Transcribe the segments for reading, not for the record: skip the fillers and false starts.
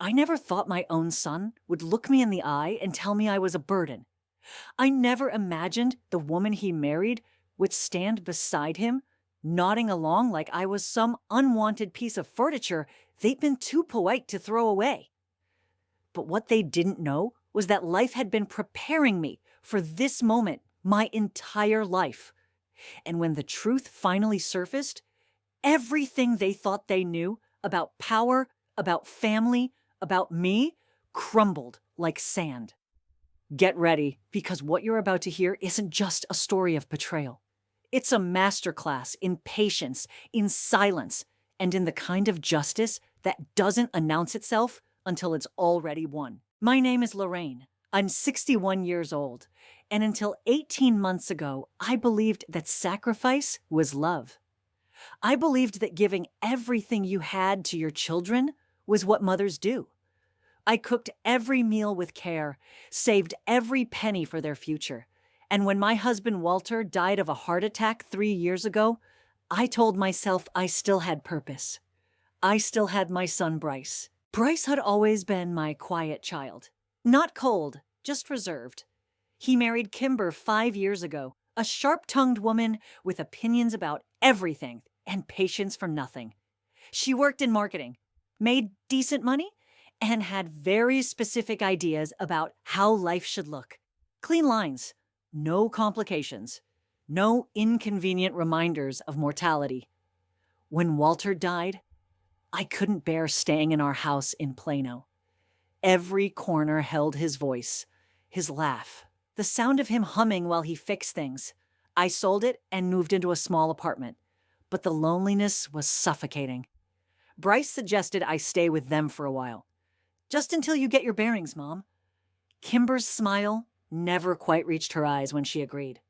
I never thought my own son would look me in the eye and tell me I was a burden. I never imagined the woman he married would stand beside him, nodding along like I was some unwanted piece of furniture they'd been too polite to throw away. But what they didn't know was that life had been preparing me for this moment my entire life. And when the truth finally surfaced, everything they thought they knew about power, about family, about me crumbled like sand. Get ready, because what you're about to hear isn't just a story of betrayal. It's a masterclass in patience, in silence, and in the kind of justice that doesn't announce itself until it's already won. My name is Lorraine. I'm 61 years old, and until 18 months ago, I believed that sacrifice was love. I believed that giving everything you had to your children was what mothers do. I cooked every meal with care, saved every penny for their future. And when my husband Walter died of a heart attack 3 years ago, I told myself I still had purpose. I still had my son Bryce. Bryce had always been my quiet child. Not cold, just reserved. He married Kimber 5 years ago, a sharp-tongued woman with opinions about everything and patience for nothing. She worked in marketing, made decent money, and had very specific ideas about how life should look. Clean lines, no complications, no inconvenient reminders of mortality. When Walter died, I couldn't bear staying in our house in Plano. Every corner held his voice, his laugh, the sound of him humming while he fixed things. I sold it and moved into a small apartment, but the loneliness was suffocating. Bryce suggested I stay with them for a while. Just until you get your bearings, Mom. Kimber's smile never quite reached her eyes when she agreed.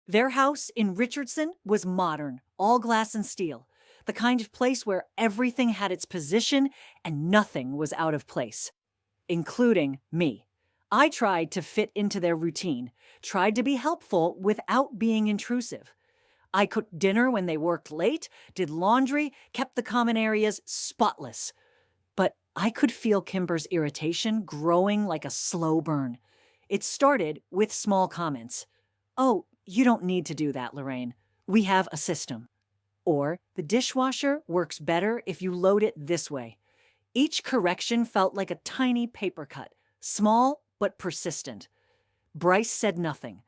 Their house in Richardson was modern, all glass and steel, the kind of place where everything had its position and nothing was out of place, including me. I tried to fit into their routine, tried to be helpful without being intrusive. I cooked dinner when they worked late, did laundry, kept the common areas spotless. But I could feel Kimber's irritation growing like a slow burn. It started with small comments. "Oh, you don't need to do that, Lorraine. We have a system." Or, "The dishwasher works better if you load it this way." Each correction felt like a tiny paper cut, small but persistent. Bryce said nothing.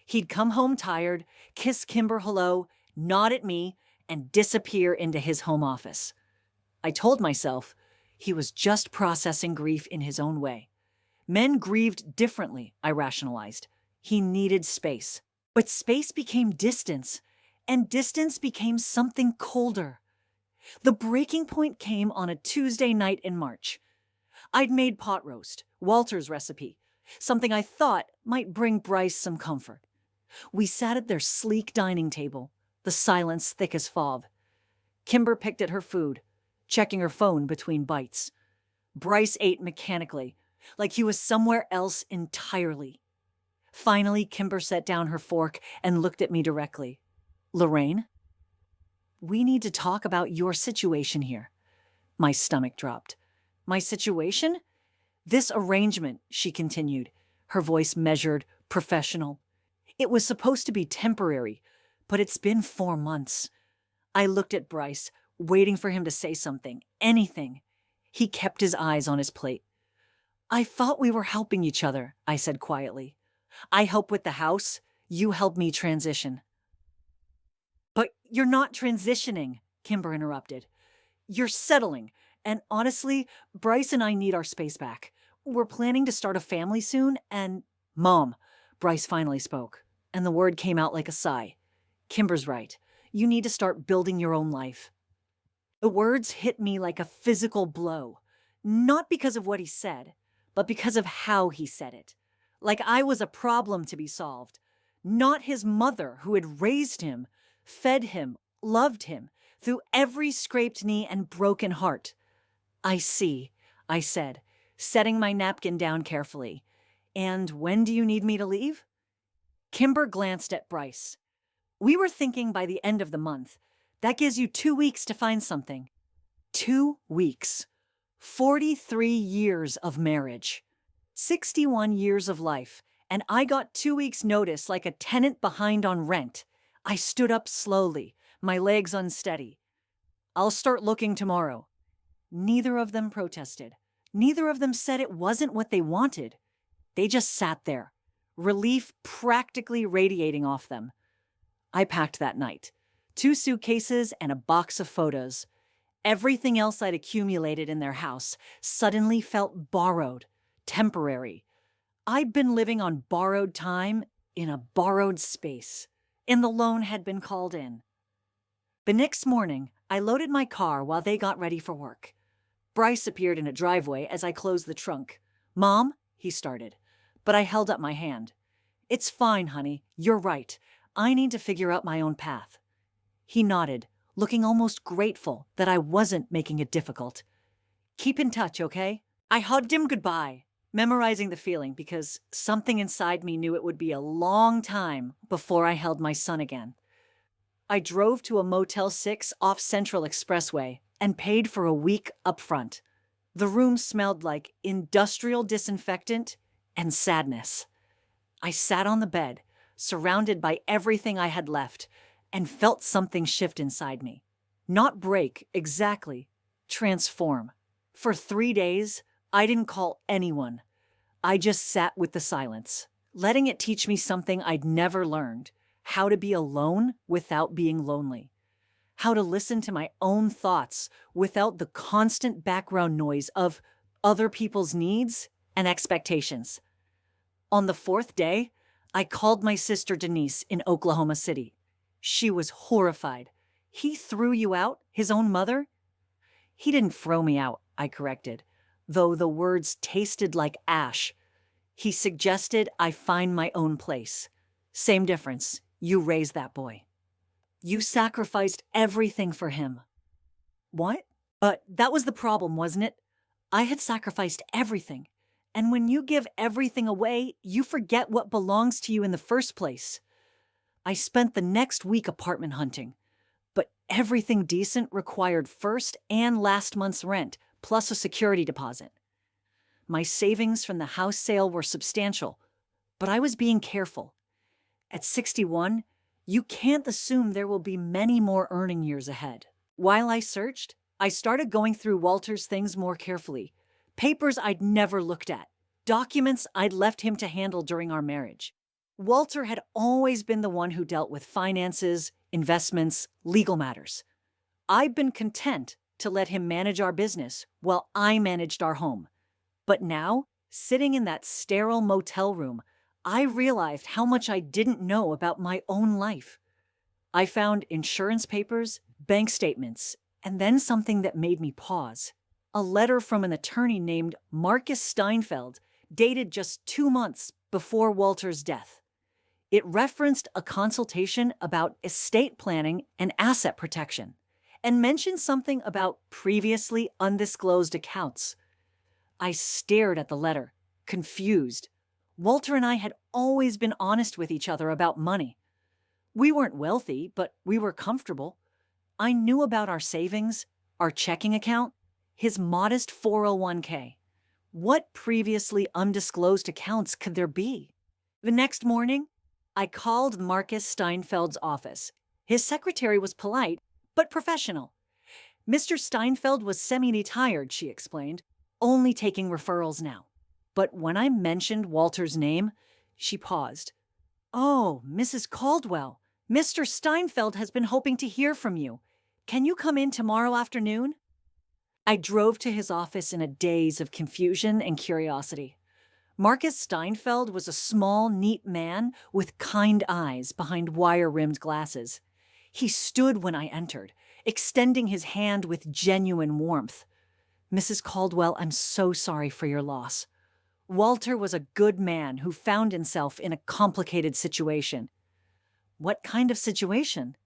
He'd come home tired, kiss Kimber hello, nod at me, and disappear into his home office. I told myself, he was just processing grief in his own way. Men grieved differently, I rationalized. He needed space. But space became distance, and distance became something colder. The breaking point came on a Tuesday night in March. I'd made pot roast, Walter's recipe, something I thought might bring Bryce some comfort. We sat at their sleek dining table, the silence thick as fog. Kimber picked at her food, checking her phone between bites. Bryce ate mechanically, like he was somewhere else entirely. Finally, Kimber set down her fork and looked at me directly. "Lorraine, we need to talk about your situation here." My stomach dropped. "My situation?" "This arrangement," she continued, her voice measured, professional. "It was supposed to be temporary, but it's been 4 months." I looked at Bryce, waiting for him to say something, anything. He kept his eyes on his plate. "I thought we were helping each other," I said quietly. "I help with the house, you help me transition." "But you're not transitioning," Kimber interrupted. "You're settling, and honestly, Bryce and I need our space back. We're planning to start a family soon, and—" "Mom," Bryce finally spoke, and the word came out like a sigh. "Kimber's right. You need to start building your own life." The words hit me like a physical blow, not because of what he said, but because of how he said it. Like I was a problem to be solved, not his mother who had raised him, fed him, loved him, through every scraped knee and broken heart. "I see," I said, setting my napkin down carefully. "And when do you need me to leave?" Kimber glanced at Bryce. "We were thinking by the end of the month. That gives you 2 weeks to find something." 2 weeks. 43 years of marriage, 61 years of life, and I got 2 weeks' notice like a tenant behind on rent. I stood up slowly, my legs unsteady. I'll start looking tomorrow. Neither of them protested. Neither of them said it wasn't what they wanted. They just sat there, relief practically radiating off them. I packed that night. 2 suitcases and a box of photos. Everything else I'd accumulated in their house suddenly felt borrowed, temporary. I'd been living on borrowed time in a borrowed space, and the loan had been called in. The next morning, I loaded my car while they got ready for work. Bryce appeared in a driveway as I closed the trunk. "Mom," he started, but I held up my hand. "It's fine, honey. You're right. I need to figure out my own path." He nodded, looking almost grateful that I wasn't making it difficult. "Keep in touch, okay?" I hugged him goodbye, memorizing the feeling because something inside me knew it would be a long time before I held my son again. I drove to a Motel 6 off Central Expressway and paid for a week up front. The room smelled like industrial disinfectant and sadness. I sat on the bed, surrounded by everything I had left, and felt something shift inside me. Not break, exactly. Transform. For 3 days, I didn't call anyone. I just sat with the silence, letting it teach me something I'd never learned: how to be alone without being lonely. How to listen to my own thoughts without the constant background noise of other people's needs and expectations. On the 4th day, I called my sister Denise in Oklahoma City. She was horrified. "He threw you out, his own mother?" "He didn't throw me out," I corrected, though the words tasted like ash. "He suggested I find my own place. Same difference. You raised that boy. You sacrificed everything for him." "What?" "But that was the problem, wasn't it? I had sacrificed everything. And when you give everything away, you forget what belongs to you in the first place." I spent the next week apartment hunting, but everything decent required first and last month's rent, plus a security deposit. My savings from the house sale were substantial, but I was being careful. At 61, you can't assume there will be many more earning years ahead. While I searched, I started going through Walter's things more carefully. Papers I'd never looked at, documents I'd left him to handle during our marriage. Walter had always been the one who dealt with finances, investments, legal matters. I'd been content to let him manage our business while I managed our home. But now, sitting in that sterile motel room, I realized how much I didn't know about my own life. I found insurance papers, bank statements, and then something that made me pause. A letter from an attorney named Marcus Steinfeld, dated just 2 months before Walter's death. It referenced a consultation about estate planning and asset protection, and mentioned something about previously undisclosed accounts. I stared at the letter, confused. Walter and I had always been honest with each other about money. We weren't wealthy, but we were comfortable. I knew about our savings, our checking account, his modest 401k. What previously undisclosed accounts could there be? The next morning, I called Marcus Steinfeld's office. His secretary was polite, but professional. Mr. Steinfeld was semi-retired, she explained, only taking referrals now. But when I mentioned Walter's name, she paused. "Oh, Mrs. Caldwell, Mr. Steinfeld has been hoping to hear from you. Can you come in tomorrow afternoon?" I drove to his office in a daze of confusion and curiosity. Marcus Steinfeld was a small, neat man with kind eyes behind wire-rimmed glasses. He stood when I entered, extending his hand with genuine warmth. "Mrs. Caldwell, I'm so sorry for your loss. Walter was a good man who found himself in a complicated situation." "What kind of situation?"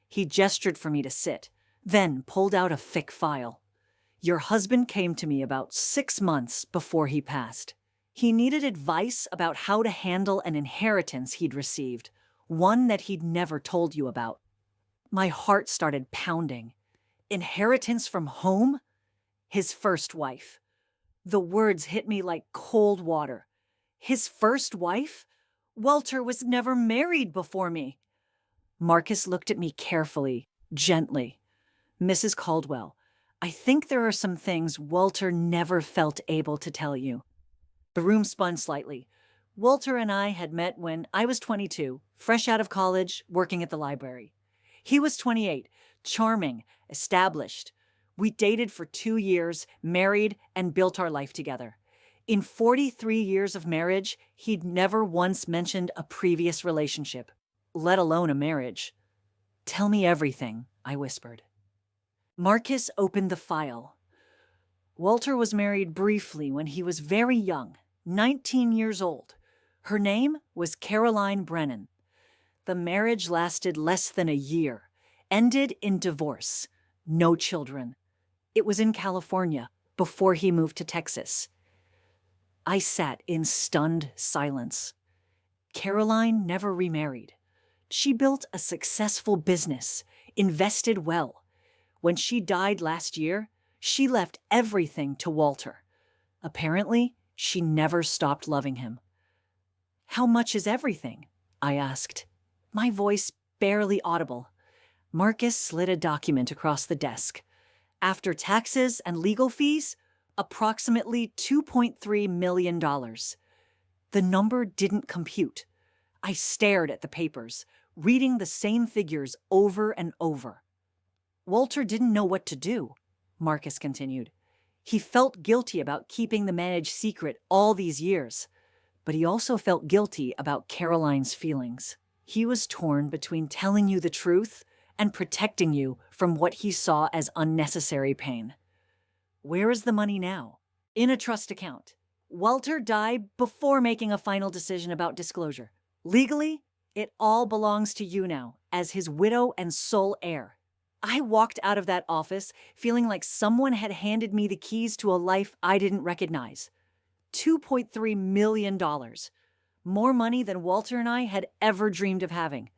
He gestured for me to sit, then pulled out a thick file. "Your husband came to me about 6 months before he passed. He needed advice about how to handle an inheritance he'd received, one that he'd never told you about." My heart started pounding. Inheritance from home? His first wife. The words hit me like cold water. His first wife? Walter was never married before me. Marcus looked at me carefully, gently. Mrs. Caldwell, I think there are some things Walter never felt able to tell you. The room spun slightly. Walter and I had met when I was 22, fresh out of college, working at the library. He was 28, charming, established. We dated for 2 years, married, and built our life together. In 43 years of marriage, he'd never once mentioned a previous relationship, let alone a marriage. Tell me everything, I whispered. Marcus opened the file. Walter was married briefly when he was very young, 19 years old. Her name was Caroline Brennan. The marriage lasted less than a year, ended in divorce, no children. It was in California before he moved to Texas. I sat in stunned silence. Caroline never remarried. She built a successful business, invested well. When she died last year, she left everything to Walter. Apparently, she never stopped loving him. How much is everything? I asked, my voice barely audible. Marcus slid a document across the desk. After taxes and legal fees, approximately $2.3 million. The number didn't compute. I stared at the papers, reading the same figures over and over. Walter didn't know what to do, Marcus continued. He felt guilty about keeping the marriage secret all these years, but he also felt guilty about Caroline's feelings. He was torn between telling you the truth and protecting you from what he saw as unnecessary pain. Where is the money now? In a trust account. Walter died before making a final decision about disclosure. Legally, it all belongs to you now, as his widow and sole heir. I walked out of that office feeling like someone had handed me the keys to a life I didn't recognize. $2.3 million. More money than Walter and I had ever dreamed of having.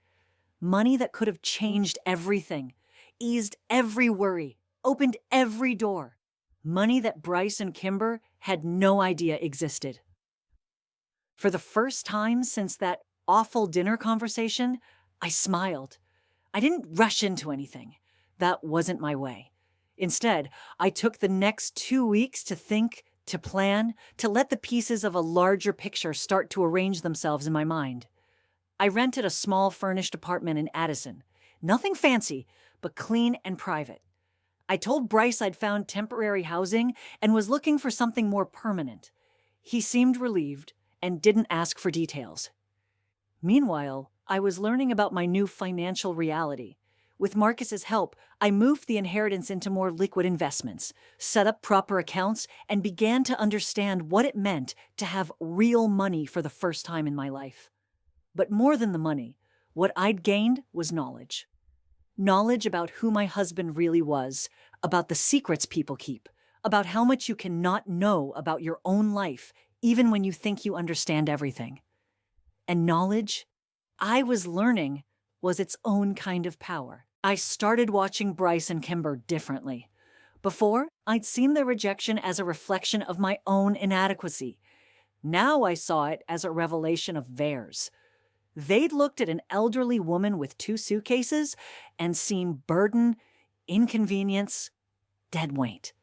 Money that could have changed everything, eased every worry, opened every door. Money that Bryce and Kimber had no idea existed. For the first time since that awful dinner conversation, I smiled. I didn't rush into anything. That wasn't my way. Instead, I took the next 2 weeks to think, to plan, to let the pieces of a larger picture start to arrange themselves in my mind. I rented a small furnished apartment in Addison. Nothing fancy, but clean and private. I told Bryce I'd found temporary housing and was looking for something more permanent. He seemed relieved and didn't ask for details. Meanwhile, I was learning about my new financial reality. With Marcus's help, I moved the inheritance into more liquid investments, set up proper accounts, and began to understand what it meant to have real money for the first time in my life. But more than the money, what I'd gained was knowledge. Knowledge about who my husband really was, about the secrets people keep, about how much you cannot know about your own life, even when you think you understand everything. And knowledge, I was learning, was its own kind of power. I started watching Bryce and Kimber differently. Before, I'd seen their rejection as a reflection of my own inadequacy. Now I saw it as a revelation of theirs. They'd looked at an elderly woman with 2 suitcases and seen burden, inconvenience, dead weight.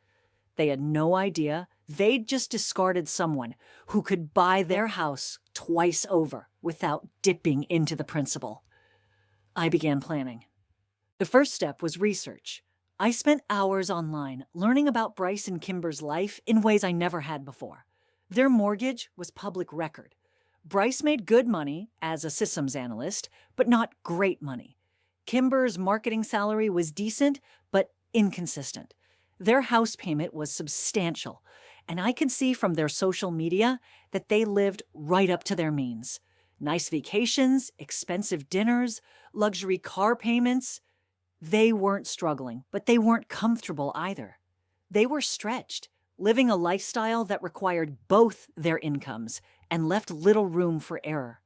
They had no idea they'd just discarded someone who could buy their house twice over without dipping into the principal. I began planning. The first step was research. I spent hours online learning about Bryce and Kimber's life in ways I never had before. Their mortgage was public record. Bryce made good money as a systems analyst, but not great money. Kimber's marketing salary was decent, but inconsistent. Their house payment was substantial, and I could see from their social media that they lived right up to their means. Nice vacations, expensive dinners, luxury car payments. They weren't struggling, but they weren't comfortable either. They were stretched, living a lifestyle that required both their incomes and left little room for error.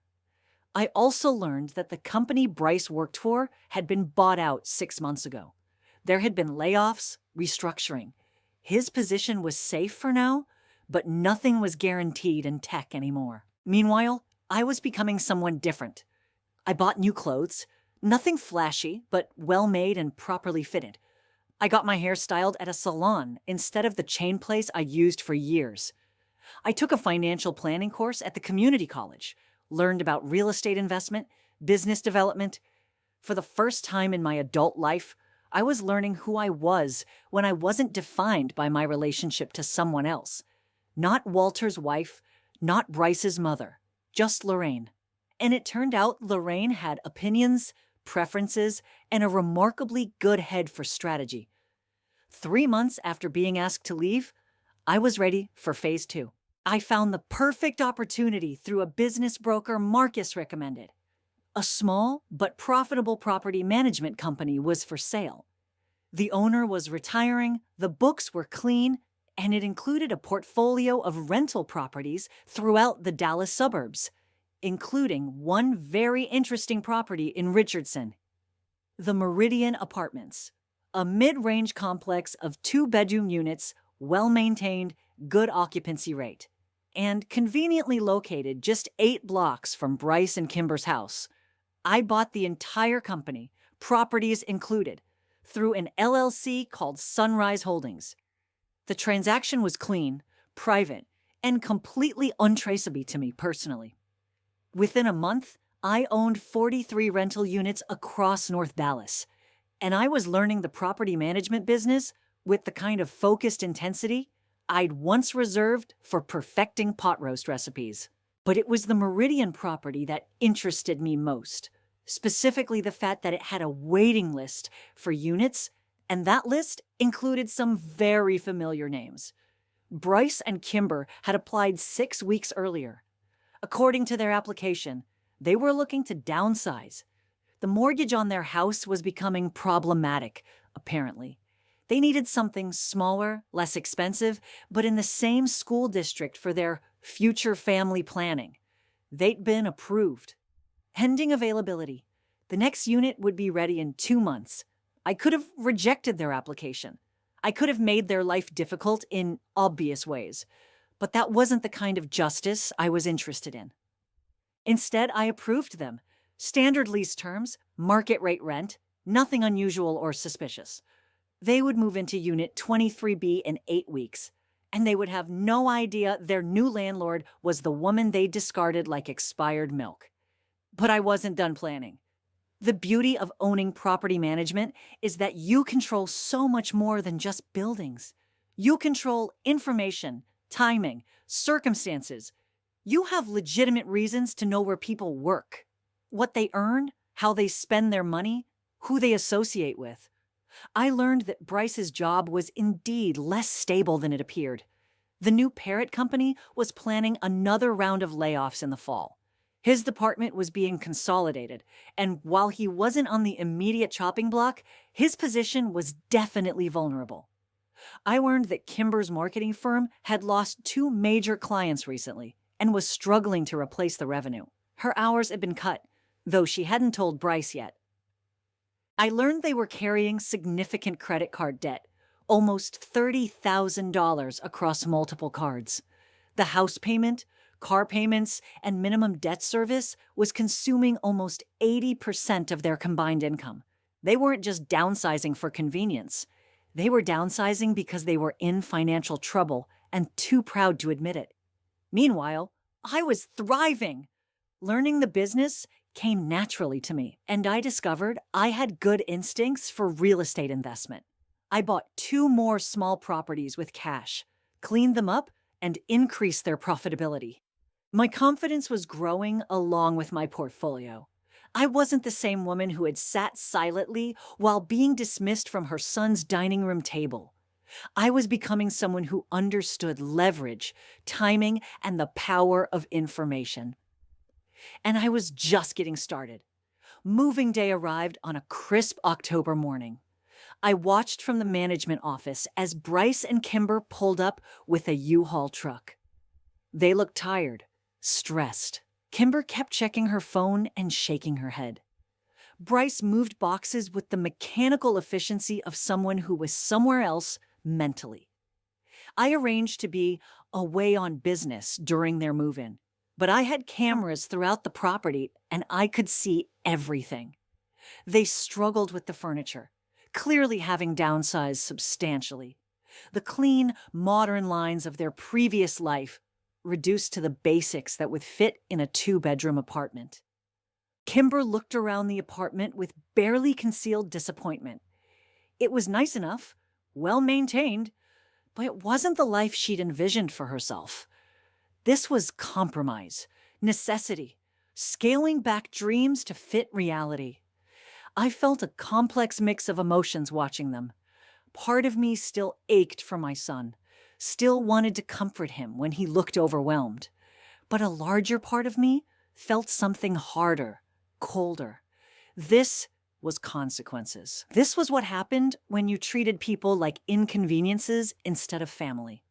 I also learned that the company Bryce worked for had been bought out 6 months ago. There had been layoffs, restructuring. His position was safe for now, but nothing was guaranteed in tech anymore. Meanwhile, I was becoming someone different. I bought new clothes, nothing flashy, but well-made and properly fitted. I got my hair styled at a salon instead of the chain place I'd used for years. I took a financial planning course at the community college, learned about real estate investment, business development. For the first time in my adult life, I was learning who I was when I wasn't defined by my relationship to someone else. Not Walter's wife, not Bryce's mother, just Lorraine. And it turned out Lorraine had opinions, preferences, and a remarkably good head for strategy. 3 months after being asked to leave, I was ready for phase 2. I found the perfect opportunity through a business broker Marcus recommended. A small but profitable property management company was for sale. The owner was retiring, the books were clean, and it included a portfolio of rental properties throughout the Dallas suburbs, including one very interesting property in Richardson, the Meridian Apartments, a mid-range complex of 2-bedroom units, well-maintained, good occupancy rate, and conveniently located just 8 blocks from Bryce and Kimber's house. I bought the entire company, properties included, through an LLC called Sunrise Holdings. The transaction was clean, private, and completely untraceable to me personally. Within a month, I owned 43 rental units across North Dallas, and I was learning the property management business with the kind of focused intensity I'd once reserved for perfecting pot roast recipes. But it was the Meridian property that interested me most, specifically the fact that it had a waiting list for units, and that list included some very familiar names. Bryce and Kimber had applied 6 weeks earlier. According to their application, they were looking to downsize. The mortgage on their house was becoming problematic, apparently. They needed something smaller, less expensive, but in the same school district for their future family planning. They'd been approved. Pending availability, the next unit would be ready in 2 months. I could have rejected their application. I could have made their life difficult in obvious ways, but that wasn't the kind of justice I was interested in. Instead, I approved them. Standard lease terms, market rate rent, nothing unusual or suspicious. They would move into Unit 23B in 8 weeks, and they would have no idea their new landlord was the woman they discarded like expired milk. But I wasn't done planning. The beauty of owning property management is that you control so much more than just buildings. You control information, timing, circumstances. You have legitimate reasons to know where people work, what they earn, how they spend their money, who they associate with. I learned that Bryce's job was indeed less stable than it appeared. The new parent company was planning another round of layoffs in the fall. His department was being consolidated, and while he wasn't on the immediate chopping block, his position was definitely vulnerable. I learned that Kimber's marketing firm had lost 2 major clients recently and was struggling to replace the revenue. Her hours had been cut, though she hadn't told Bryce yet. I learned they were carrying significant credit card debt, almost $30,000 across multiple cards. The house payment, car payments, and minimum debt service was consuming almost 80% of their combined income. They weren't just downsizing for convenience. They were downsizing because they were in financial trouble and too proud to admit it. Meanwhile, I was thriving. Learning the business came naturally to me, and I discovered I had good instincts for real estate investment. I bought 2 more small properties with cash, cleaned them up, and increased their profitability. My confidence was growing along with my portfolio. I wasn't the same woman who had sat silently while being dismissed from her son's dining room table. I was becoming someone who understood leverage, timing, and the power of information. And I was just getting started. Moving day arrived on a crisp October morning. I watched from the management office as Bryce and Kimber pulled up with a U-Haul truck. They looked tired, stressed. Kimber kept checking her phone and shaking her head. Bryce moved boxes with the mechanical efficiency of someone who was somewhere else mentally. I arranged to be away on business during their move-in, but I had cameras throughout the property and I could see everything. They struggled with the furniture, clearly having downsized substantially. The clean, modern lines of their previous life reduced to the basics that would fit in a two-bedroom apartment. Kimber looked around the apartment with barely concealed disappointment. It was nice enough, well-maintained, but it wasn't the life she'd envisioned for herself. This was compromise, necessity, scaling back dreams to fit reality. I felt a complex mix of emotions watching them. Part of me still ached for my son, still wanted to comfort him when he looked overwhelmed. But a larger part of me felt something harder, colder. This was consequences. This was what happened when you treated people like inconveniences instead of family.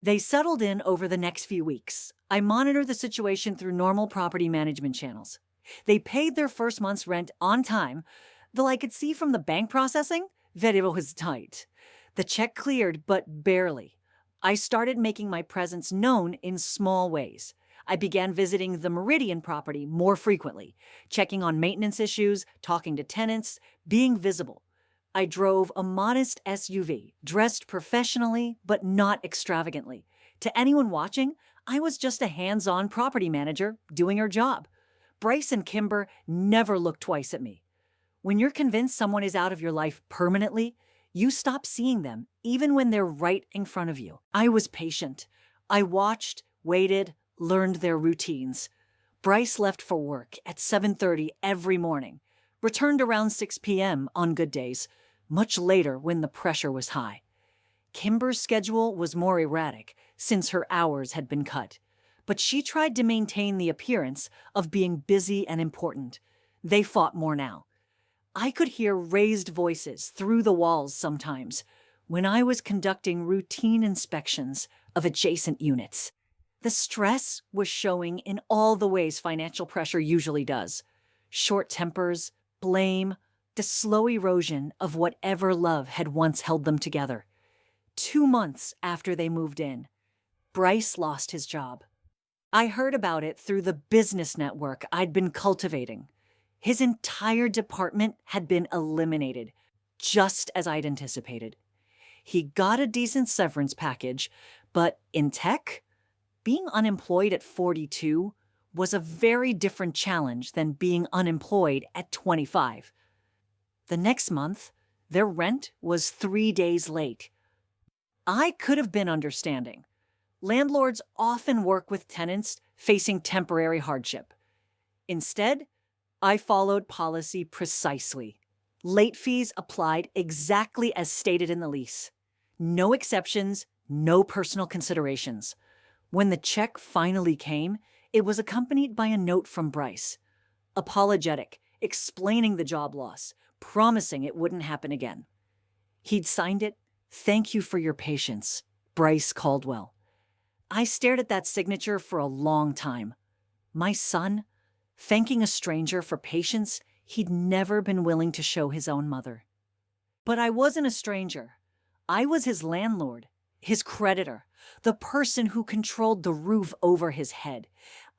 They settled in over the next few weeks. I monitored the situation through normal property management channels. They paid their first month's rent on time, though I could see from the bank processing that it was tight. The check cleared, but barely. I started making my presence known in small ways. I began visiting the Meridian property more frequently, checking on maintenance issues, talking to tenants, being visible. I drove a modest SUV, dressed professionally but not extravagantly. To anyone watching, I was just a hands-on property manager doing her job. Bryce and Kimber never looked twice at me. When you're convinced someone is out of your life permanently, you stop seeing them, even when they're right in front of you. I was patient. I watched, waited, learned their routines. Bryce left for work at 7:30 every morning, returned around 6 p.m. on good days, much later when the pressure was high. Kimber's schedule was more erratic since her hours had been cut, but she tried to maintain the appearance of being busy and important. They fought more now. I could hear raised voices through the walls sometimes when I was conducting routine inspections of adjacent units. The stress was showing in all the ways financial pressure usually does. Short tempers, blame, the slow erosion of whatever love had once held them together. 2 months after they moved in, Bryce lost his job. I heard about it through the business network I'd been cultivating. His entire department had been eliminated, just as I'd anticipated. He got a decent severance package, but in tech, being unemployed at 42 was a very different challenge than being unemployed at 25. The next month, their rent was 3 days late. I could have been understanding. Landlords often work with tenants facing temporary hardship. Instead, I followed policy precisely. Late fees applied exactly as stated in the lease. No exceptions, no personal considerations. When the check finally came, it was accompanied by a note from Bryce. Apologetic, explaining the job loss, promising it wouldn't happen again. He'd signed it, "Thank you for your patience, Bryce Caldwell." I stared at that signature for a long time. My son, thanking a stranger for patience he'd never been willing to show his own mother. But I wasn't a stranger. I was his landlord, his creditor, the person who controlled the roof over his head.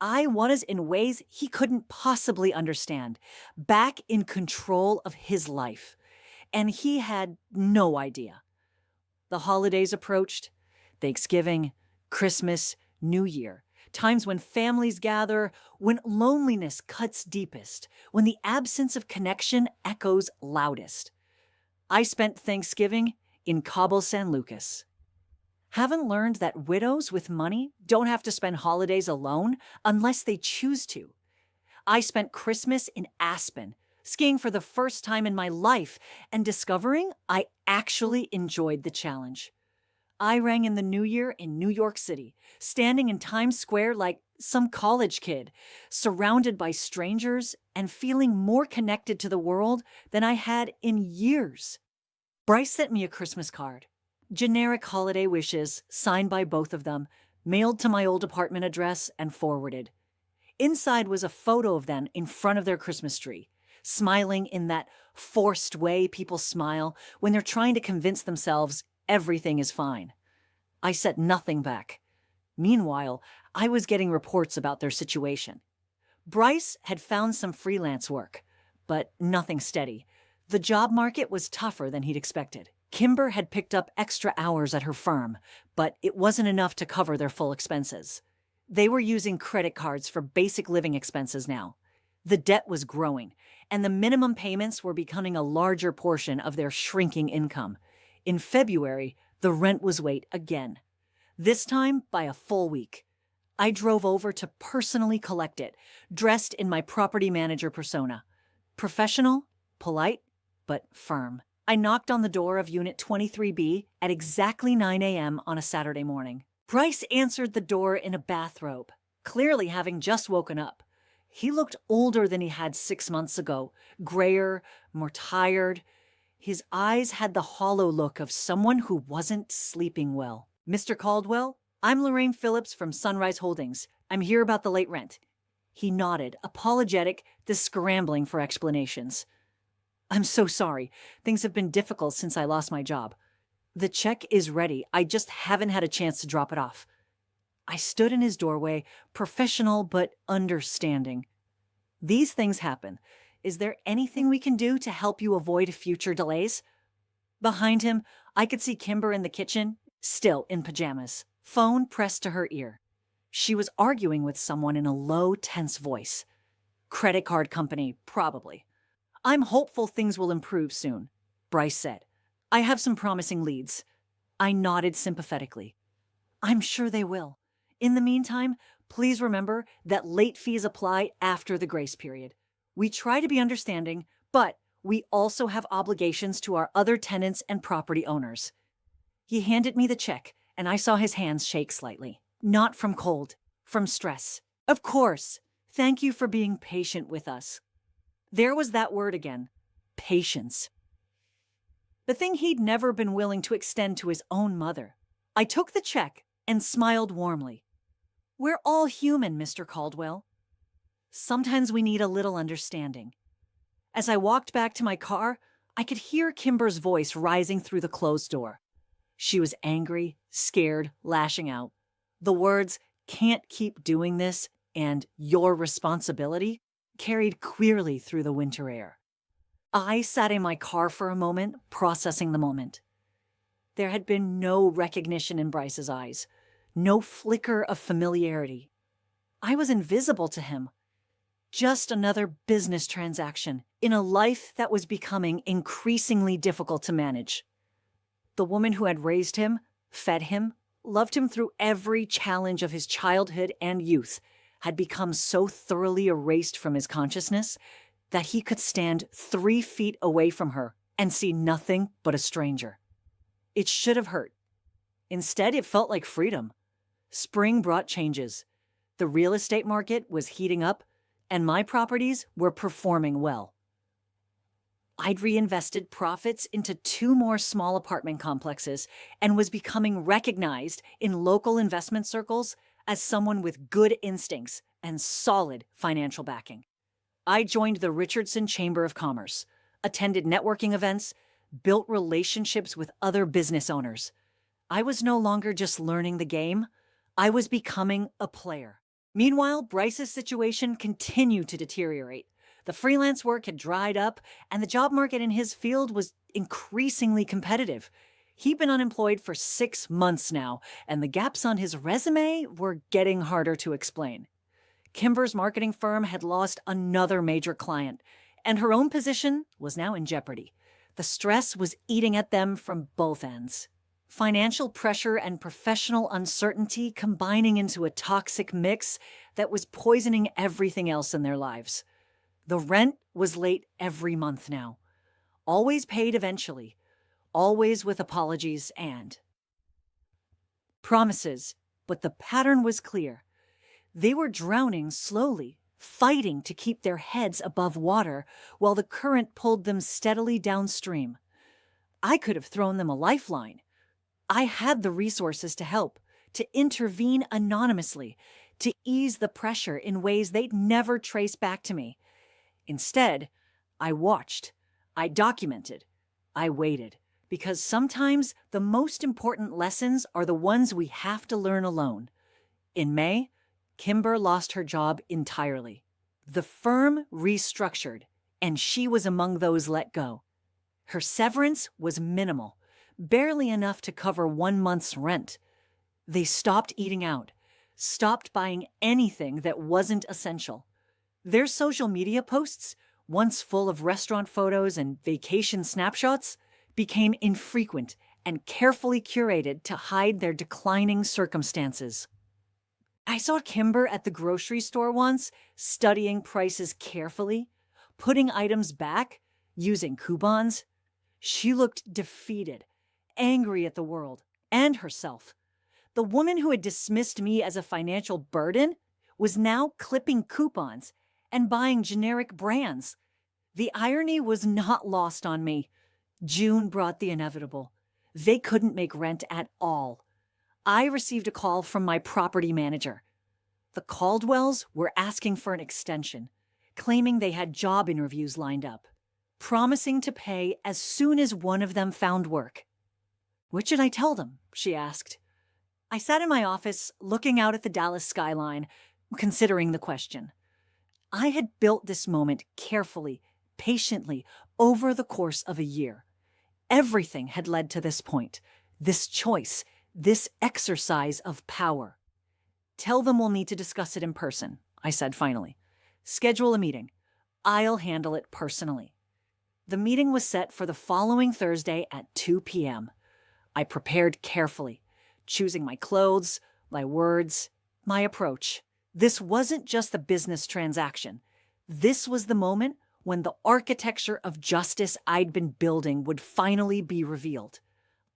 I was, in ways he couldn't possibly understand, back in control of his life. And he had no idea. The holidays approached, Thanksgiving, Christmas, New Year, times when families gather, when loneliness cuts deepest, when the absence of connection echoes loudest. I spent Thanksgiving in Cabo San Lucas. Haven't learned that widows with money don't have to spend holidays alone unless they choose to. I spent Christmas in Aspen, skiing for the first time in my life and discovering I actually enjoyed the challenge. I rang in the New Year in New York City, standing in Times Square like some college kid, surrounded by strangers and feeling more connected to the world than I had in years. Bryce sent me a Christmas card. Generic holiday wishes, signed by both of them, mailed to my old apartment address and forwarded. Inside was a photo of them in front of their Christmas tree, smiling in that forced way people smile when they're trying to convince themselves everything is fine. I said nothing back. Meanwhile, I was getting reports about their situation. Bryce had found some freelance work, but nothing steady. The job market was tougher than he'd expected. Kimber had picked up extra hours at her firm, but it wasn't enough to cover their full expenses. They were using credit cards for basic living expenses now. The debt was growing, and the minimum payments were becoming a larger portion of their shrinking income. In February, the rent was late again. This time by a full week. I drove over to personally collect it, dressed in my property manager persona. Professional, polite, but firm. I knocked on the door of Unit 23B at exactly 9 a.m. on a Saturday morning. Bryce answered the door in a bathrobe, clearly having just woken up. He looked older than he had 6 months ago, grayer, more tired. His eyes had the hollow look of someone who wasn't sleeping well. "Mr. Caldwell, I'm Lorraine Phillips from Sunrise Holdings. I'm here about the late rent." He nodded, apologetic, scrambling for explanations. "I'm so sorry. Things have been difficult since I lost my job. The check is ready. I just haven't had a chance to drop it off." I stood in his doorway, professional but understanding. "These things happen. Is there anything we can do to help you avoid future delays?" Behind him, I could see Kimber in the kitchen, still in pajamas, phone pressed to her ear. She was arguing with someone in a low, tense voice. Credit card company, probably. "I'm hopeful things will improve soon," Bryce said. "I have some promising leads." I nodded sympathetically. "I'm sure they will. In the meantime, please remember that late fees apply after the grace period. We try to be understanding, but we also have obligations to our other tenants and property owners." He handed me the check, and I saw his hands shake slightly. Not from cold, from stress. "Of course. Thank you for being patient with us." There was that word again. Patience. The thing he'd never been willing to extend to his own mother. I took the check and smiled warmly. "We're all human, Mr. Caldwell. Sometimes we need a little understanding." As I walked back to my car, I could hear Kimber's voice rising through the closed door. She was angry, scared, lashing out. The words, "can't keep doing this," and "your responsibility," carried clearly through the winter air. I sat in my car for a moment, processing the moment. There had been no recognition in Bryce's eyes, no flicker of familiarity. I was invisible to him. Just another business transaction in a life that was becoming increasingly difficult to manage. The woman who had raised him, fed him, loved him through every challenge of his childhood and youth, had become so thoroughly erased from his consciousness that he could stand 3 feet away from her and see nothing but a stranger. It should have hurt. Instead, it felt like freedom. Spring brought changes. The real estate market was heating up, and my properties were performing well. I'd reinvested profits into 2 more small apartment complexes and was becoming recognized in local investment circles as someone with good instincts and solid financial backing. I joined the Richardson Chamber of Commerce, attended networking events, built relationships with other business owners. I was no longer just learning the game. I was becoming a player. Meanwhile, Bryce's situation continued to deteriorate. The freelance work had dried up, and the job market in his field was increasingly competitive. He'd been unemployed for 6 months now, and the gaps on his resume were getting harder to explain. Kimber's marketing firm had lost another major client, and her own position was now in jeopardy. The stress was eating at them from both ends. Financial pressure and professional uncertainty combining into a toxic mix that was poisoning everything else in their lives. The rent was late every month now. Always paid eventually. Always with apologies and promises, but the pattern was clear. They were drowning slowly, fighting to keep their heads above water while the current pulled them steadily downstream. I could have thrown them a lifeline. I had the resources to help, to intervene anonymously, to ease the pressure in ways they'd never trace back to me. Instead, I watched, I documented, I waited, because sometimes the most important lessons are the ones we have to learn alone. In May, Kimber lost her job entirely. The firm restructured, and she was among those let go. Her severance was minimal, barely enough to cover 1 month's rent. They stopped eating out, stopped buying anything that wasn't essential. Their social media posts, once full of restaurant photos and vacation snapshots, became infrequent and carefully curated to hide their declining circumstances. I saw Kimber at the grocery store once, studying prices carefully, putting items back, using coupons. She looked defeated, angry at the world and herself. The woman who had dismissed me as a financial burden was now clipping coupons and buying generic brands. The irony was not lost on me. June brought the inevitable. They couldn't make rent at all. I received a call from my property manager. The Caldwells were asking for an extension, claiming they had job interviews lined up, promising to pay as soon as one of them found work. "What should I tell them?" she asked. I sat in my office, looking out at the Dallas skyline, considering the question. I had built this moment carefully, patiently, over the course of a year. Everything had led to this point, this choice, this exercise of power. "Tell them we'll need to discuss it in person," I said finally. "Schedule a meeting. I'll handle it personally." The meeting was set for the following Thursday at 2 p.m. I prepared carefully, choosing my clothes, my words, my approach. This wasn't just a business transaction. This was the moment when the architecture of justice I'd been building would finally be revealed.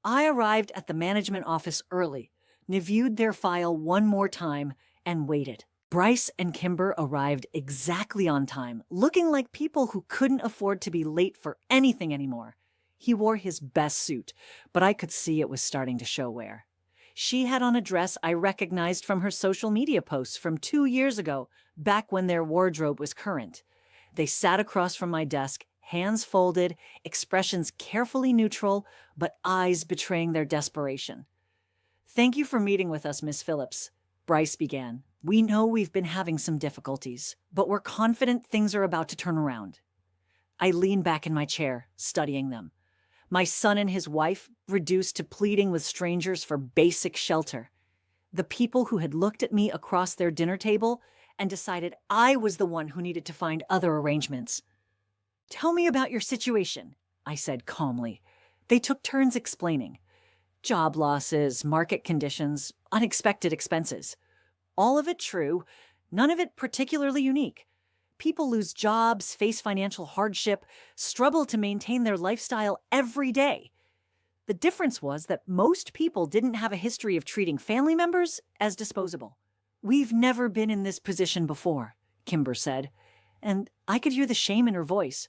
I arrived at the management office early, reviewed their file one more time, and waited. Bryce and Kimber arrived exactly on time, looking like people who couldn't afford to be late for anything anymore. He wore his best suit, but I could see it was starting to show wear. She had on a dress I recognized from her social media posts from 2 years ago, back when their wardrobe was current. They sat across from my desk, hands folded, expressions carefully neutral, but eyes betraying their desperation. "Thank you for meeting with us, Miss Phillips," Bryce began. "We know we've been having some difficulties, but we're confident things are about to turn around." I leaned back in my chair, studying them. My son and his wife, reduced to pleading with strangers for basic shelter. The people who had looked at me across their dinner table and decided I was the one who needed to find other arrangements. "Tell me about your situation," I said calmly. They took turns explaining. Job losses, market conditions, unexpected expenses. All of it true, none of it particularly unique. People lose jobs, face financial hardship, struggle to maintain their lifestyle every day. The difference was that most people didn't have a history of treating family members as disposable. "We've never been in this position before," Kimber said, and I could hear the shame in her voice.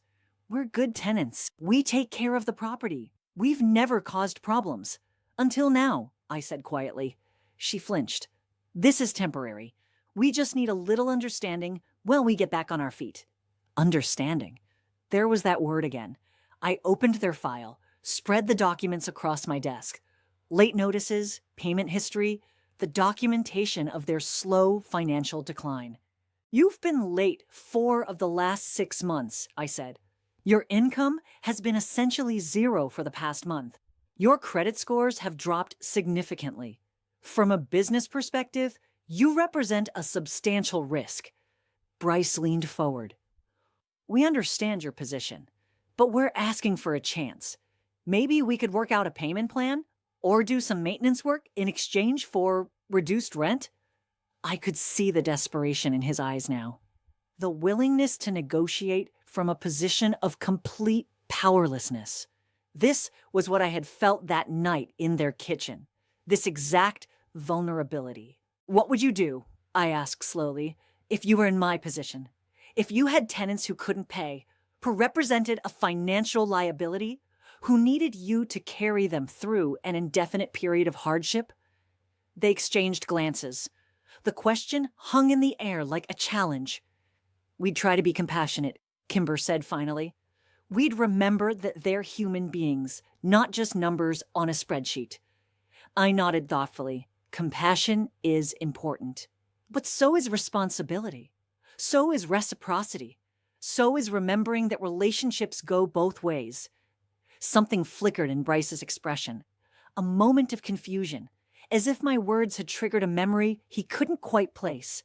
"We're good tenants. We take care of the property. We've never caused problems. Until now," I said quietly. She flinched. "This is temporary. We just need a little understanding while we get back on our feet." Understanding. There was that word again. I opened their file, spread the documents across my desk. Late notices, payment history, the documentation of their slow financial decline. "You've been late 4 of the last 6 months," I said. "Your income has been essentially zero for the past month. Your credit scores have dropped significantly. From a business perspective, you represent a substantial risk." Bryce leaned forward. "We understand your position, but we're asking for a chance. Maybe we could work out a payment plan or do some maintenance work in exchange for reduced rent." I could see the desperation in his eyes now. The willingness to negotiate from a position of complete powerlessness. This was what I had felt that night in their kitchen. This exact vulnerability. "What would you do," I asked slowly, "if you were in my position? If you had tenants who couldn't pay, who represented a financial liability, who needed you to carry them through an indefinite period of hardship?" They exchanged glances. The question hung in the air like a challenge. "We'd try to be compassionate," Kimber said finally. We'd remember that they're human beings, not just numbers on a spreadsheet. I nodded thoughtfully. Compassion is important. But so is responsibility. So is reciprocity. So is remembering that relationships go both ways. Something flickered in Bryce's expression. A moment of confusion, as if my words had triggered a memory he couldn't quite place.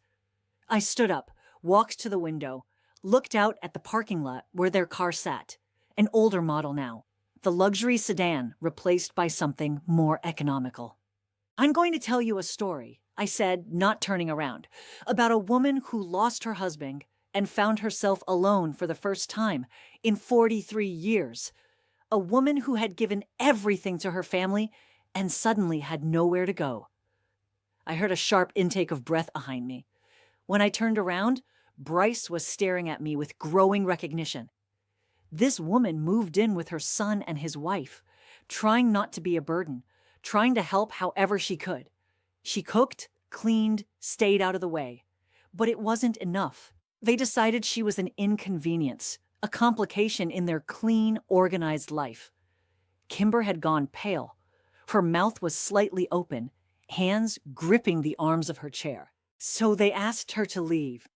I stood up, walked to the window, looked out at the parking lot where their car sat. An older model now. The luxury sedan replaced by something more economical. "I'm going to tell you a story," I said, not turning around, "about a woman who lost her husband and found herself alone for the first time in 43 years. A woman who had given everything to her family and suddenly had nowhere to go." I heard a sharp intake of breath behind me. When I turned around, Bryce was staring at me with growing recognition. This woman moved in with her son and his wife, trying not to be a burden, trying to help however she could. She cooked, cleaned, stayed out of the way. But it wasn't enough. They decided she was an inconvenience, a complication in their clean, organized life. Kimber had gone pale. Her mouth was slightly open, hands gripping the arms of her chair. So they asked her to leave.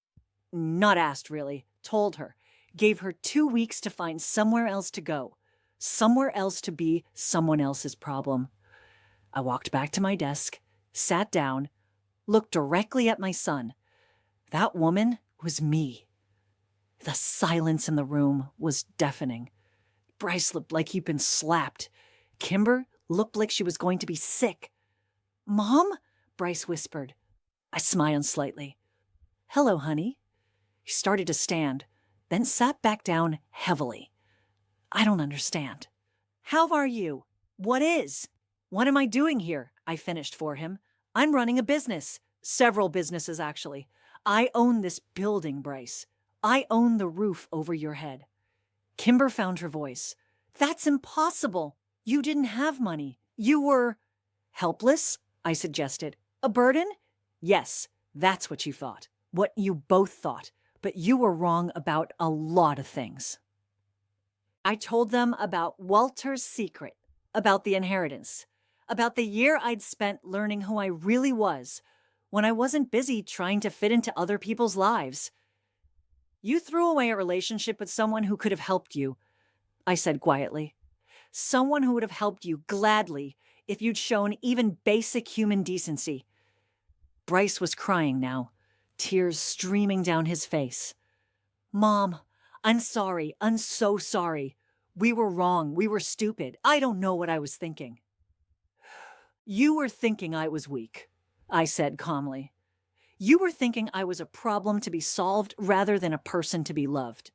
Not asked, really. Told her. Gave her 2 weeks to find somewhere else to go. Somewhere else to be someone else's problem. I walked back to my desk, sat down, looked directly at my son. That woman was me. The silence in the room was deafening. Bryce looked like he'd been slapped. Kimber looked like she was going to be sick. "Mom?" Bryce whispered. I smiled slightly. "Hello, honey." He started to stand, then sat back down heavily. "I don't understand." "How are you? What is? What am I doing here?" I finished for him. "I'm running a business. Several businesses, actually. I own this building, Bryce. I own the roof over your head." Kimber found her voice. "That's impossible. You didn't have money. You were..." "Helpless," I suggested. "A burden?" "Yes, that's what you thought. What you both thought. But you were wrong about a lot of things." I told them about Walter's secret, about the inheritance, about the year I'd spent learning who I really was when I wasn't busy trying to fit into other people's lives. "You threw away a relationship with someone who could have helped you," I said quietly. "Someone who would have helped you gladly if you'd shown even basic human decency." Bryce was crying now, tears streaming down his face. "Mom, I'm sorry. I'm so sorry. We were wrong. We were stupid. I don't know what I was thinking." "You were thinking I was weak," I said calmly. "You were thinking I was a problem to be solved rather than a person to be loved.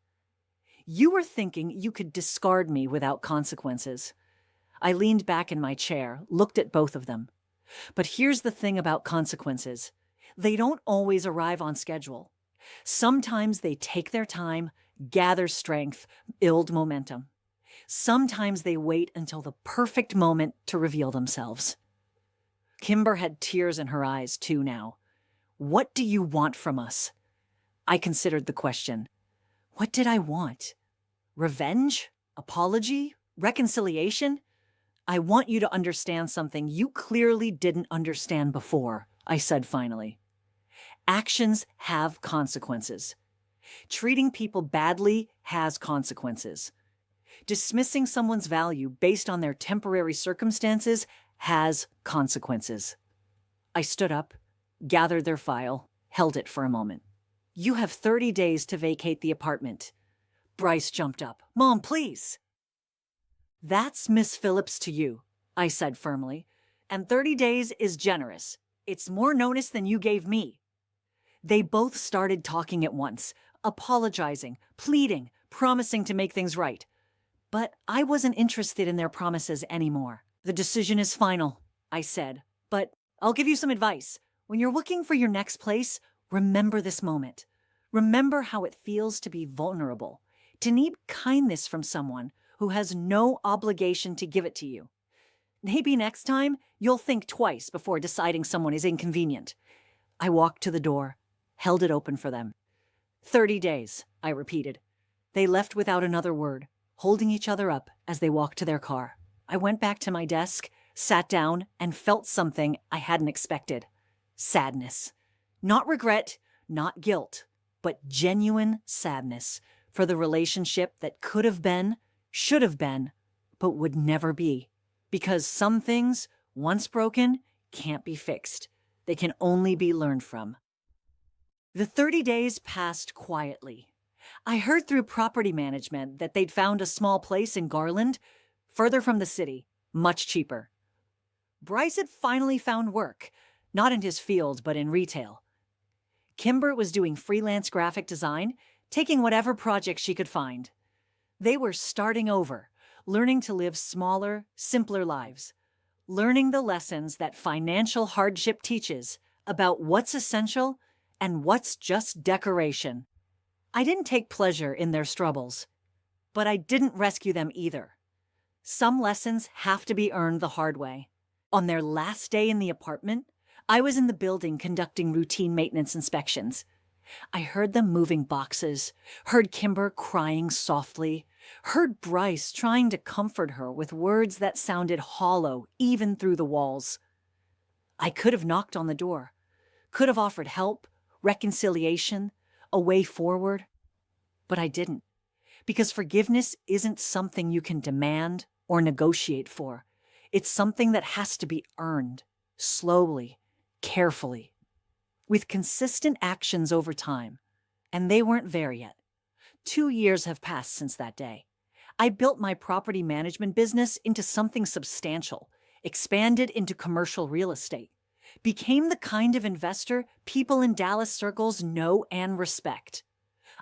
You were thinking you could discard me without consequences." I leaned back in my chair, looked at both of them. But here's the thing about consequences. They don't always arrive on schedule. Sometimes they take their time, gather strength, build momentum. Sometimes they wait until the perfect moment to reveal themselves. Kimber had tears in her eyes too now. "What do you want from us?" I considered the question. What did I want? Revenge? Apology? Reconciliation? "I want you to understand something you clearly didn't understand before," I said finally. Actions have consequences. Treating people badly has consequences. Dismissing someone's value based on their temporary circumstances has consequences. I stood up, gathered their file, held it for a moment. "You have 30 days to vacate the apartment." Bryce jumped up. "Mom, please." "That's Miss Phillips to you," I said firmly. "And 30 days is generous. It's more notice than you gave me." They both started talking at once, apologizing, pleading, promising to make things right. But I wasn't interested in their promises anymore. "The decision is final," I said. "But I'll give you some advice. When you're looking for your next place, remember this moment. Remember how it feels to be vulnerable, to need kindness from someone who has no obligation to give it to you. Maybe next time you'll think twice before deciding someone is inconvenient." I walked to the door, held it open for them. 30 days, I repeated. They left without another word, holding each other up as they walked to their car. I went back to my desk, sat down, and felt something I hadn't expected. Sadness. Not regret, not guilt, but genuine sadness for the relationship that could have been, should have been, but would never be. Because some things, once broken, can't be fixed. They can only be learned from. The 30 days passed quietly. I heard through property management that they'd found a small place in Garland, further from the city, much cheaper. Bryce had finally found work, not in his field, but in retail. Kimber was doing freelance graphic design, taking whatever project she could find. They were starting over, learning to live smaller, simpler lives, learning the lessons that financial hardship teaches about what's essential and what's just decoration. I didn't take pleasure in their struggles, but I didn't rescue them either. Some lessons have to be earned the hard way. On their last day in the apartment, I was in the building conducting routine maintenance inspections. I heard them moving boxes, heard Kimber crying softly, heard Bryce trying to comfort her with words that sounded hollow even through the walls. I could have knocked on the door, could have offered help, reconciliation, a way forward, but I didn't, because forgiveness isn't something you can demand or negotiate for. It's something that has to be earned, slowly, carefully, with consistent actions over time, and they weren't there yet. 2 years have passed since that day. I built my property management business into something substantial, expanded into commercial real estate, became the kind of investor people in Dallas circles know and respect.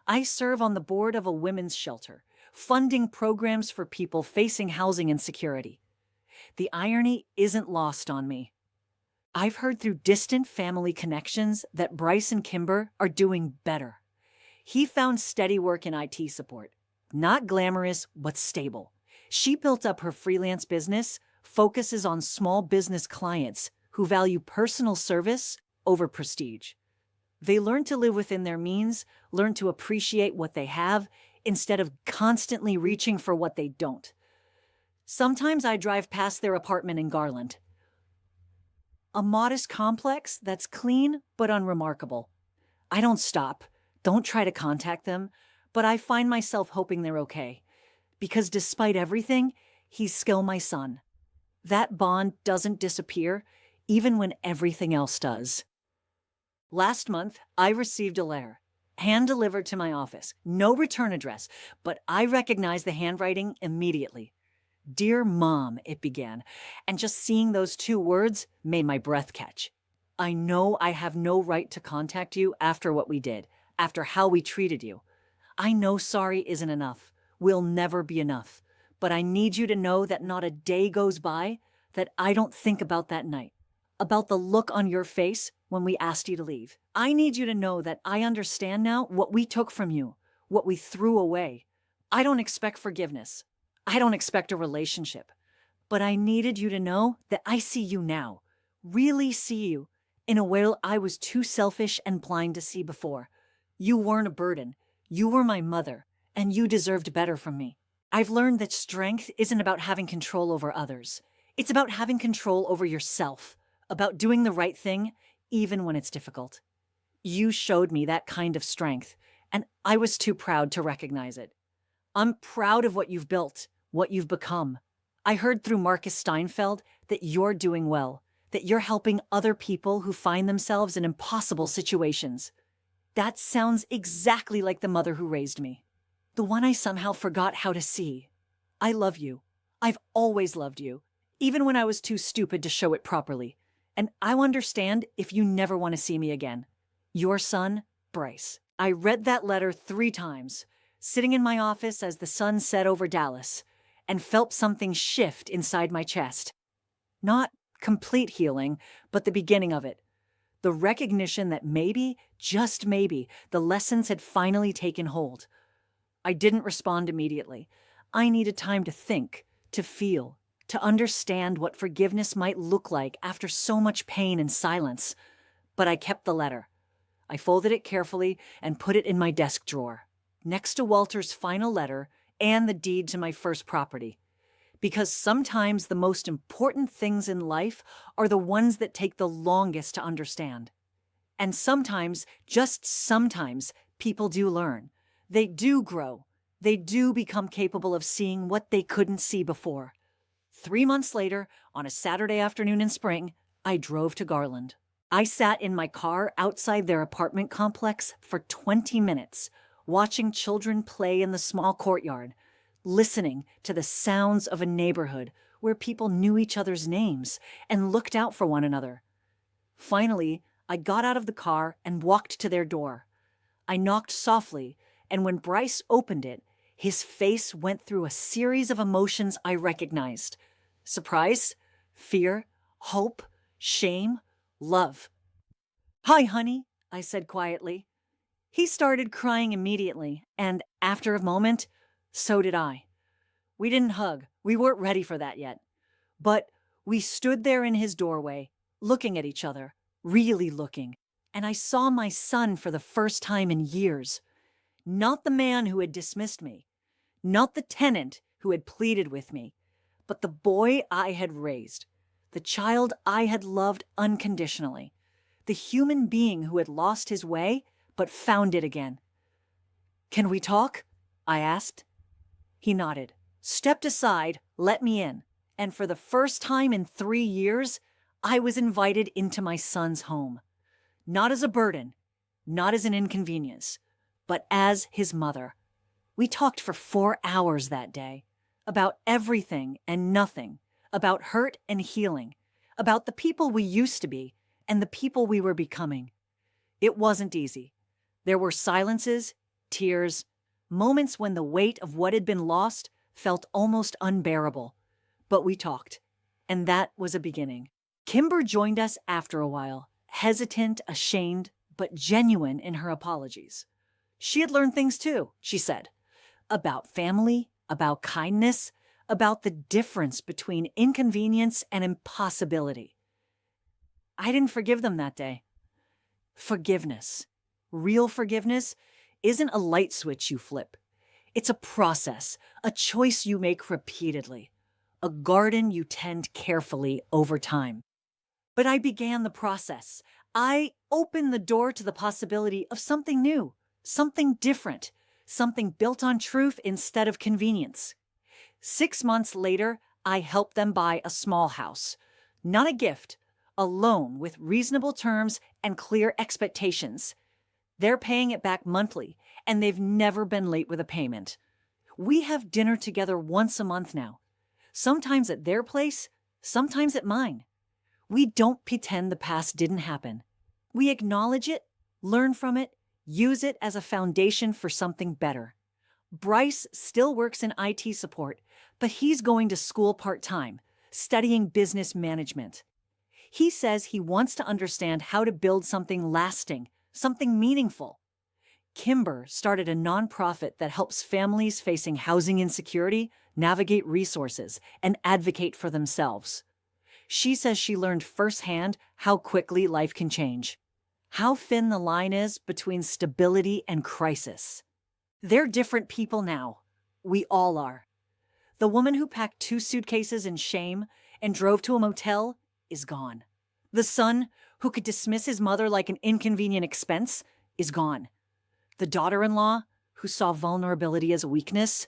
I serve on the board of a women's shelter, funding programs for people facing housing insecurity. The irony isn't lost on me. I've heard through distant family connections that Bryce and Kimber are doing better. He found steady work in IT support. Not glamorous, but stable. She built up her freelance business, focuses on small business clients who value personal service over prestige. They learn to live within their means, learn to appreciate what they have, instead of constantly reaching for what they don't. Sometimes I drive past their apartment in Garland. A modest complex that's clean but unremarkable. I don't stop, don't try to contact them, but I find myself hoping they're okay. Because despite everything, he's still my son. That bond doesn't disappear, even when everything else does. Last month, I received a letter, hand-delivered to my office. No return address, but I recognized the handwriting immediately. Dear Mom, it began, and just seeing those 2 words made my breath catch. I know I have no right to contact you after what we did, after how we treated you. I know sorry isn't enough, will never be enough, but I need you to know that not a day goes by that I don't think about that night, about the look on your face when we asked you to leave. I need you to know that I understand now what we took from you, what we threw away. I don't expect forgiveness. I don't expect a relationship, but I needed you to know that I see you now, really see you, in a way I was too selfish and blind to see before. You weren't a burden. You were my mother, and you deserved better from me. I've learned that strength isn't about having control over others. It's about having control over yourself, about doing the right thing, even when it's difficult. You showed me that kind of strength, and I was too proud to recognize it. I'm proud of what you've built, what you've become. I heard through Marcus Steinfeld that you're doing well, that you're helping other people who find themselves in impossible situations. That sounds exactly like the mother who raised me, the one I somehow forgot how to see. I love you. I've always loved you, even when I was too stupid to show it properly. And I'll understand if you never want to see me again. Your son, Bryce. I read that letter 3 times, sitting in my office as the sun set over Dallas, and felt something shift inside my chest. Not complete healing, but the beginning of it. The recognition that maybe, just maybe, the lessons had finally taken hold. I didn't respond immediately. I needed time to think, to feel, to understand what forgiveness might look like after so much pain and silence. But I kept the letter. I folded it carefully and put it in my desk drawer, next to Walter's final letter and the deed to my first property. Because sometimes the most important things in life are the ones that take the longest to understand. And sometimes, just sometimes, people do learn. They do grow. They do become capable of seeing what they couldn't see before. 3 months later, on a Saturday afternoon in spring, I drove to Garland. I sat in my car outside their apartment complex for 20 minutes, watching children play in the small courtyard, listening to the sounds of a neighborhood where people knew each other's names and looked out for one another. Finally, I got out of the car and walked to their door. I knocked softly, and when Bryce opened it, his face went through a series of emotions I recognized: surprise, fear, hope, shame, love. "Hi, honey," I said quietly. He started crying immediately, and after a moment, so did I. We didn't hug. We weren't ready for that yet. But we stood there in his doorway, looking at each other, really looking, and I saw my son for the first time in years. Not the man who had dismissed me, not the tenant who had pleaded with me, but the boy I had raised, the child I had loved unconditionally, the human being who had lost his way but found it again. "Can we talk?" I asked. He nodded, stepped aside, let me in, and for the first time in 3 years, I was invited into my son's home. Not as a burden, not as an inconvenience, but as his mother. We talked for 4 hours that day, about everything and nothing, about hurt and healing, about the people we used to be and the people we were becoming. It wasn't easy. There were silences, tears, moments when the weight of what had been lost felt almost unbearable. But we talked, and that was a beginning. Kimber joined us after a while, hesitant, ashamed, but genuine in her apologies. She had learned things too, she said, about family, about kindness, about the difference between inconvenience and impossibility. I didn't forgive them that day. Forgiveness, real forgiveness, isn't a light switch you flip. It's a process, a choice you make repeatedly, a garden you tend carefully over time. But I began the process. I opened the door to the possibility of something new, something different, something built on truth instead of convenience. 6 months later, I helped them buy a small house. Not a gift, a loan with reasonable terms and clear expectations. They're paying it back monthly, and they've never been late with a payment. We have dinner together once a month now, sometimes at their place, sometimes at mine. We don't pretend the past didn't happen. We acknowledge it, learn from it, use it as a foundation for something better. Bryce still works in IT support, but he's going to school part-time, studying business management. He says he wants to understand how to build something lasting, something meaningful. Kimber started a nonprofit that helps families facing housing insecurity navigate resources and advocate for themselves. She says she learned firsthand how quickly life can change, how thin the line is between stability and crisis. They're different people now. We all are. The woman who packed 2 suitcases in shame and drove to a motel is gone. The son who could dismiss his mother like an inconvenient expense is gone. The daughter-in-law who saw vulnerability as a weakness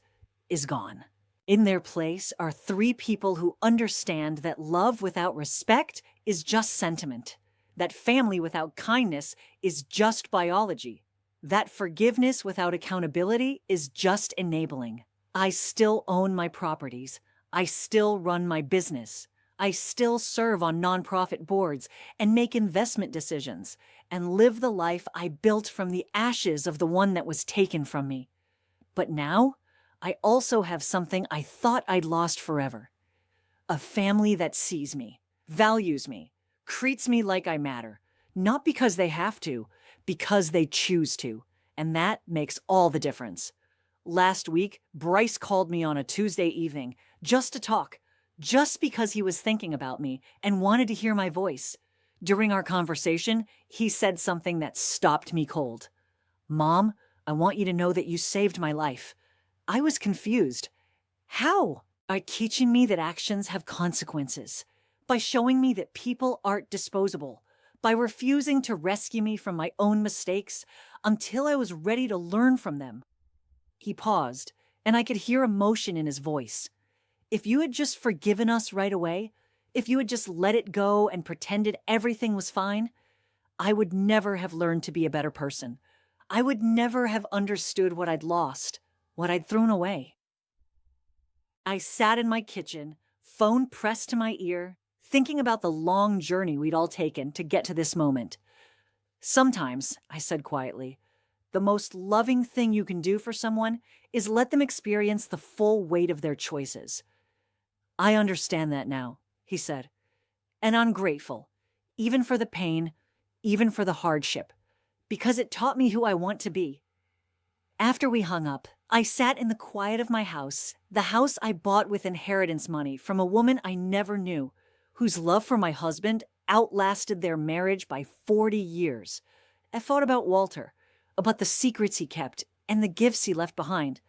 is gone. In their place are 3 people who understand that love without respect is just sentiment, that family without kindness is just biology, that forgiveness without accountability is just enabling. I still own my properties. I still run my business. I still serve on nonprofit boards and make investment decisions and live the life I built from the ashes of the one that was taken from me. But now, I also have something I thought I'd lost forever. A family that sees me, values me, treats me like I matter, not because they have to, because they choose to, and that makes all the difference. Last week, Bryce called me on a Tuesday evening just to talk, just because he was thinking about me and wanted to hear my voice. During our conversation, he said something that stopped me cold. "Mom, I want you to know that you saved my life. I was confused. How? By teaching me that actions have consequences, by showing me that people aren't disposable, by refusing to rescue me from my own mistakes until I was ready to learn from them. He paused, and I could hear emotion in his voice. If you had just forgiven us right away, if you had just let it go and pretended everything was fine, I would never have learned to be a better person. I would never have understood what I'd lost, what I'd thrown away. I sat in my kitchen, phone pressed to my ear, thinking about the long journey we'd all taken to get to this moment. Sometimes, I said quietly, the most loving thing you can do for someone is let them experience the full weight of their choices. I understand that now, he said, and I'm grateful, even for the pain, even for the hardship, because it taught me who I want to be. After we hung up, I sat in the quiet of my house, the house I bought with inheritance money from a woman I never knew, whose love for my husband outlasted their marriage by 40 years. I thought about Walter, about the secrets he kept and the gifts he left behind.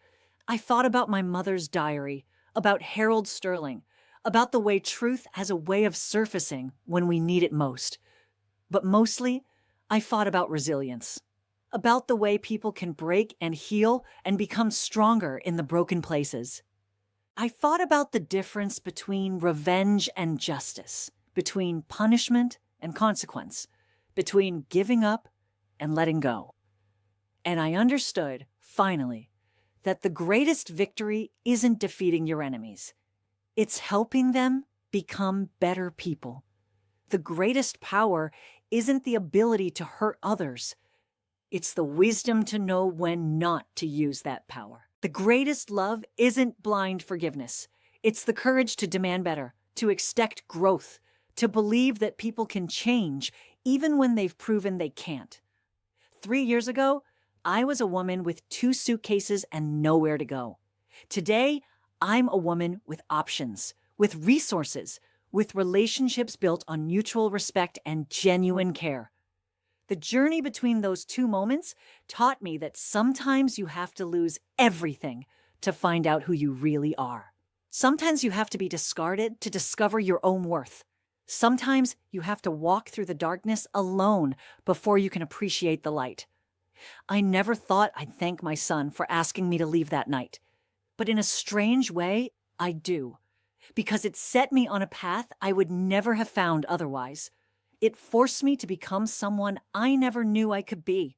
I thought about my mother's diary, about Harold Sterling, about the way truth has a way of surfacing when we need it most. But mostly, I thought about resilience, about the way people can break and heal and become stronger in the broken places. I thought about the difference between revenge and justice, between punishment and consequence, between giving up and letting go. And I understood, finally, that the greatest victory isn't defeating your enemies. It's helping them become better people. The greatest power isn't the ability to hurt others. It's the wisdom to know when not to use that power. The greatest love isn't blind forgiveness. It's the courage to demand better, to expect growth, to believe that people can change even when they've proven they can't. 3 years ago, I was a woman with 2 suitcases and nowhere to go. Today, I'm a woman with options, with resources, with relationships built on mutual respect and genuine care. The journey between those 2 moments taught me that sometimes you have to lose everything to find out who you really are. Sometimes you have to be discarded to discover your own worth. Sometimes you have to walk through the darkness alone before you can appreciate the light. I never thought I'd thank my son for asking me to leave that night. But in a strange way, I do. Because it set me on a path I would never have found otherwise. It forced me to become someone I never knew I could be.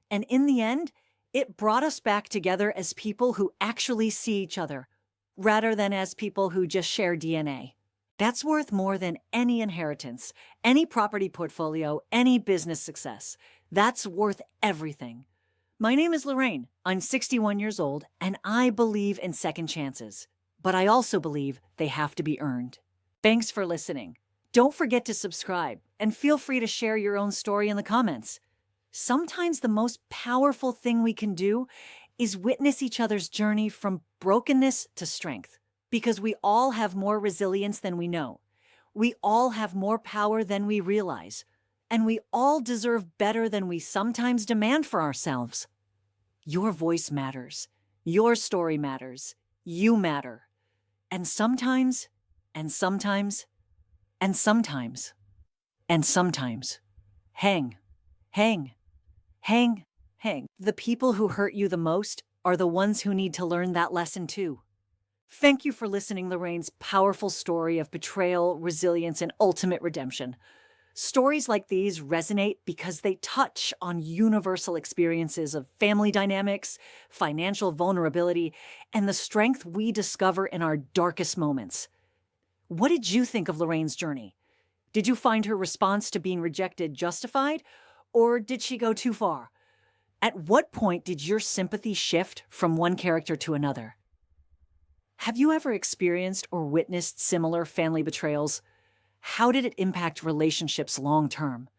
And in the end, it brought us back together as people who actually see each other, rather than as people who just share DNA. That's worth more than any inheritance, any property portfolio, any business success. That's worth everything. My name is Lorraine. I'm 61 years old, and I believe in second chances. But I also believe they have to be earned. Thanks for listening. Don't forget to subscribe, and feel free to share your own story in the comments. Sometimes the most powerful thing we can do is witness each other's journey from brokenness to strength, because we all have more resilience than we know. We all have more power than we realize, and we all deserve better than we sometimes demand for ourselves. Your voice matters. Your story matters. You matter. And sometimes, and sometimes, and sometimes, and sometimes, hang, hang, hang, hang. The people who hurt you the most are the ones who need to learn that lesson too. Thank you for listening to Lorraine's powerful story of betrayal, resilience, and ultimate redemption. Stories like these resonate because they touch on universal experiences of family dynamics, financial vulnerability, and the strength we discover in our darkest moments. What did you think of Lorraine's journey? Did you find her response to being rejected justified, or did she go too far? At what point did your sympathy shift from one character to another? Have you ever experienced or witnessed similar family betrayals? How did it impact relationships long term?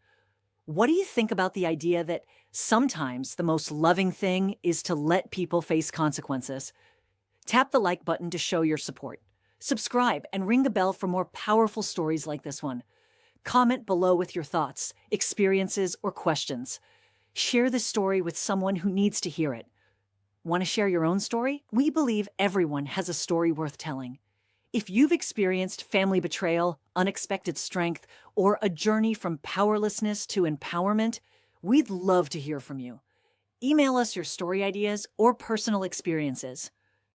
What do you think about the idea that sometimes the most loving thing is to let people face consequences? Tap the like button to show your support. Subscribe and ring the bell for more powerful stories like this one. Comment below with your thoughts, experiences, or questions. Share this story with someone who needs to hear it. Want to share your own story? We believe everyone has a story worth telling. If you've experienced family betrayal, unexpected strength, or a journey from powerlessness to empowerment, we'd love to hear from you. Email us your story ideas or personal experiences.